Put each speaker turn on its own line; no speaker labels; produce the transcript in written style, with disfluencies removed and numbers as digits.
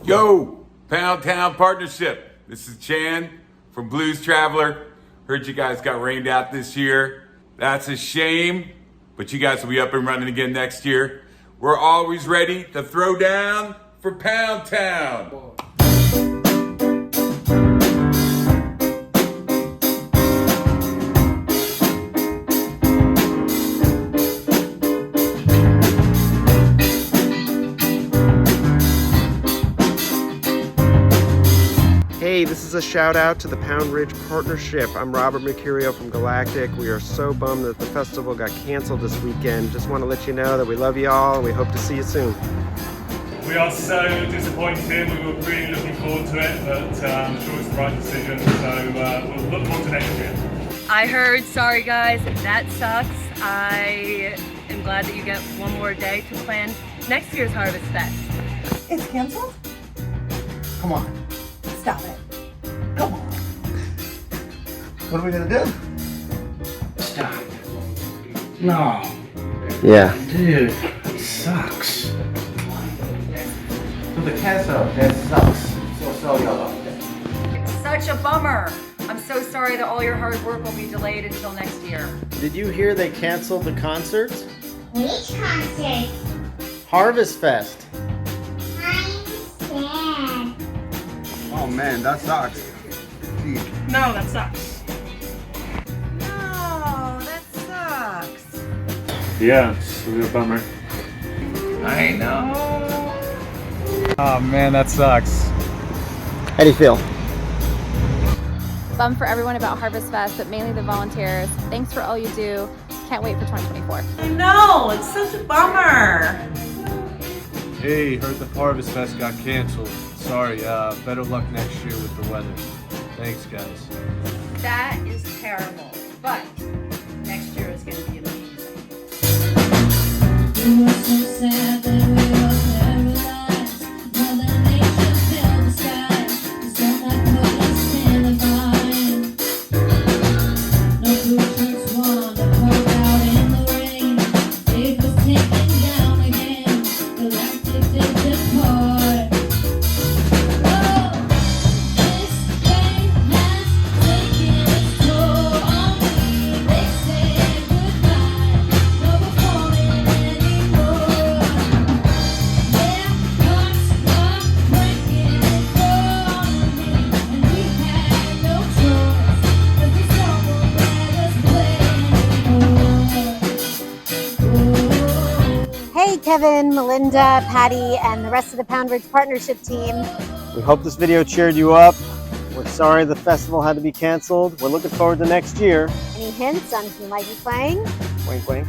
Yo, Pound Town Partnership. This is Chan from Blues Traveler. Heard you guys got rained out this year. That's a shame, but you guys will be up and running again next year. We're always ready to throw down for Pound Town.
Hey, this is a shout out to the Pound Ridge Partnership. I'm Robert Mercurio from Galactic. We are so bummed that the festival got canceled this weekend. Just want to let you know that we love you all and we hope to see you soon.
We are so disappointed. We were really looking forward to it, but I'm sure it's the right decision. So we'll look forward to next year.
I heard, sorry guys, that sucks. I am glad that you get one more day to plan next year's Harvest Fest.
It's canceled? Come on. Stop it. Come on. What are we gonna do?
Stop. No.
Yeah.
Dude, it sucks. So the cancel, that sucks. So sorry about that.
It's such a bummer. I'm so sorry that all your hard work will be delayed until next year.
Did you hear they canceled the concerts?
Which concert?
Harvest Fest.
I'm sad.
Oh man, that sucks.
No, that sucks.
No, that sucks.
Yeah, it's a real bummer.
I know.
Oh man, that sucks.
How do you feel?
Bummed for everyone about Harvest Fest, but mainly the volunteers. Thanks for all you do. Can't wait for 2024.
I know, it's such a bummer.
Hey, heard the Harvest Fest got canceled. Sorry, better luck next year with the weather. Thanks, guys.
That is terrible, but next year is going to be amazing.
You were so sad that we were paralyzed. Mother Nature filled the sky. The sunlight put us in a bind. No blue shirts won, the poured out in the rain. It was taken down again. Galactic did depart. Oh, this pain has taken its toll on me. They said goodbye, no performing anymore. Their hearts are breaking for me, and we had no choice, 'cause the song won't let us play anymore.
Hey, Kevin, Melinda, Patty, and the rest of the Pound Ridge Partnership team.
We hope this video cheered you up. We're sorry the festival had to be canceled. We're looking forward to next year.
Any hints on who might be playing?
Wink, wink.